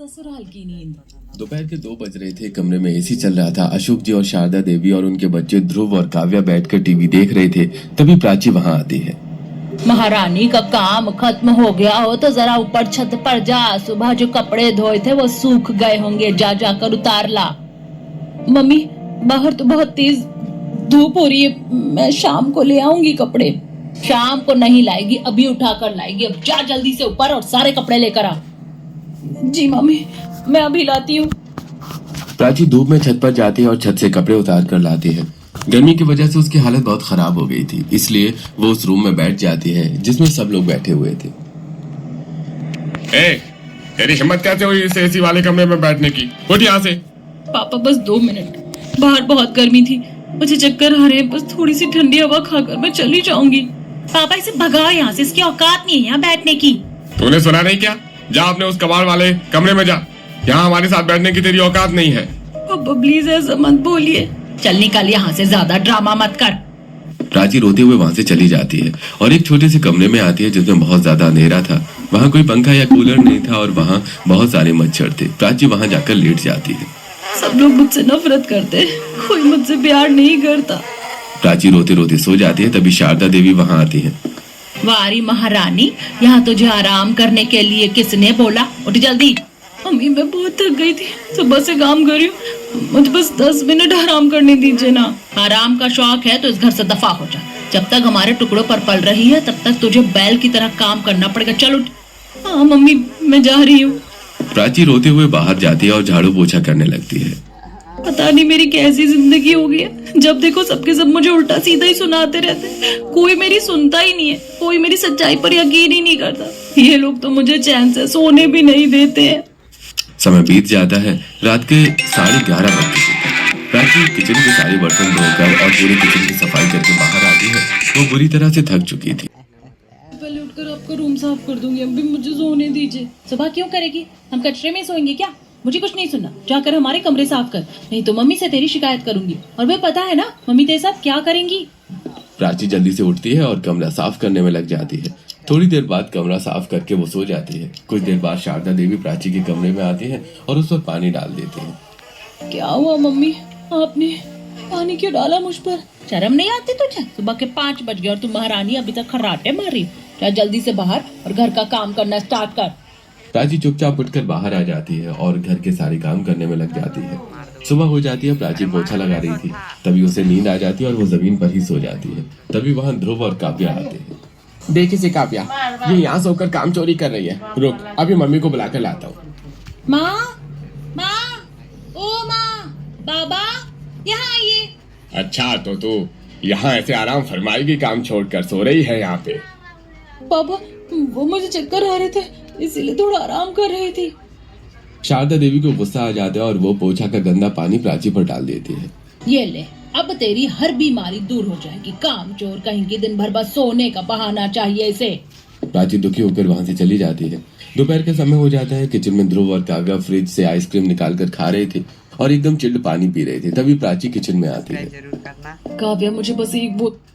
ससुराल की नींद। दोपहर के 2 बज रहे थे। कमरे में एसी चल रहा था। अशोक जी और शारदा देवी और उनके बच्चे ध्रुव और काव्या बैठकर टीवी देख रहे थे। तभी प्राची वहां आती है। महारानी का काम खत्म हो गया हो तो जरा ऊपर छत पर जा। सुबह जो कपड़े धोए थे वो सूख गए होंगे, जा जाकर उतार ला। मम्मी, बाहर तो बहुत तेज धूप हो रही है, मैं शाम को ले आऊंगी कपड़े। शाम को नहीं लाएगी, अभी उठा कर लाएगी। अब जा जल्दी से ऊपर और सारे कपड़े लेकर आ। जी मम्मी, मैं अभी लाती हूँ। प्राची धूप में छत पर जाती है और छत से कपड़े उतार कर लाती है। गर्मी की वजह से उसकी हालत बहुत खराब हो गई थी, इसलिए वो उस रूम में बैठ जाती है जिसमें सब लोग बैठे हुए थे। तेरी हिम्मत कैसे हुई इस एसी वाले कमरे में बैठने की? उठ यहाँ से। पापा बस 2 मिनट, बाहर बहुत गर्मी थी, मुझे चक्कर आ रहे हैं, बस थोड़ी सी ठंडी हवा खाकर मैं चली जाऊंगी। पापा इसे भगाओ यहाँ से, इसकी औकात नहीं है यहाँ बैठने की। तूने सुना नहीं क्या? जा अपने उस कबाड़ वाले कमरे में जा, यहाँ हमारे साथ बैठने की तेरी औकात नहीं है। पापा प्लीज ऐसा मत बोलिए। चल निकल यहाँ से, ज्यादा ड्रामा मत कर। प्राची रोते हुए वहां से चली जाती है और एक छोटे से कमरे में आती है जिसमें बहुत ज्यादा अंधेरा था। वहाँ कोई पंखा या कूलर नहीं था और वहाँ बहुत सारे मच्छर थे। प्राची वहाँ जाकर लेट जाती है। सब लोग मुझसे नफरत करते हैं, कोई मुझसे प्यार नहीं करता। प्राची रोते रोते सो जाती है। तभी शारदा देवी वहाँ आती है। वारी महारानी, यहाँ तुझे आराम करने के लिए किसने बोला? उठ जल्दी। मम्मी मैं बहुत थक गई थी, सुबह से काम कर रही हूँ, मुझे बस 10 मिनट आराम करने दीजिए ना। आराम का शौक है तो इस घर से दफा हो जा। जब तक हमारे टुकड़ों पर पल रही है तब तक तुझे बैल की तरह काम करना पड़ेगा। चल उठ। हाँ मम्मी, मैं जा रही हूँ। प्राची रोते हुए बाहर जाती है और झाड़ू पोछा करने लगती है। पता नहीं मेरी कैसी जिंदगी हो गई है, जब देखो सबके सब मुझे उल्टा सीधा ही सुनाते रहते हैं। कोई मेरी सुनता ही नहीं है, कोई मेरी सच्चाई पर यकीन ही नहीं करता। ये लोग तो मुझे चैन से सोने भी नहीं देते हैं। समय बीत जाता है। रात के 11:30 बज चुके थे। प्राची किचन के सारे बर्तन धोकर और पूरे किचन की सफाई करके बाहर आती है। वो बुरी तरह से थक चुकी थी। पहले उठकर आपका रूम साफ कर दूंगी, अभी मुझे सोने दीजिए। सुबह क्यों करेगी? हम कचरे में सोएंगे क्या? मुझे कुछ नहीं सुनना, जाकर हमारे कमरे साफ कर, नहीं तो मम्मी से तेरी शिकायत करूंगी। और वे पता है ना मम्मी तेरे साथ क्या करेंगी। प्राची जल्दी से उठती है और कमरा साफ करने में लग जाती है। थोड़ी देर बाद कमरा साफ करके वो सो जाती है। कुछ देर बाद शारदा देवी प्राची के कमरे में आती है और उस पर पानी डाल देती है। क्या हुआ मम्मी, आपने पानी क्यों डाला मुझ पर? शर्म नहीं आती तुझे? सुबह के 5 बज गए और तुम महारानी अभी तक खर्राटे मार रही। क्या जल्दी से बाहर और घर का काम करना स्टार्ट कर। प्राची चुपचाप उठकर बाहर आ जाती है और घर के सारे काम करने में लग जाती है। सुबह हो जाती है। प्राची पोछा लगा रही थी, तभी उसे नींद आ जाती है और वो जमीन पर ही सो जाती है। तभी वहाँ ध्रुव और काव्या आते हैं। देख इसे काव्या, ये यहाँ सोकर काम चोरी कर रही है। रुक, अभी मम्मी को बुला कर लाता हूँ। माँ, माँ, ओ माँ, बाबा, यहाँ आइए। अच्छा तो तू यहाँ ऐसे आराम फरमाएगी, काम छोड़कर सो रही है यहाँ पे? पापा वो मुझे चक्कर आ रहे थे, इसीलिए थोड़ा आराम कर रही थी। शारदा देवी को गुस्सा आ जाता है और वो पोछा का गंदा पानी प्राची पर डाल देती है। ये ले, अब तेरी हर बीमारी दूर हो जाएगी। काम चोर कहीं की, दिन भर बस सोने का बहाना चाहिए इसे। प्राची दुखी होकर वहां से चली जाती है। दोपहर का समय हो जाता है। किचन में ध्रुव और काव्या फ्रिज से आइसक्रीम निकाल कर खा रहे थे और एकदम चिल्ड पानी पी रहे थे। तभी प्राची किचन में आती है। काव्या मुझे बस एक बोतल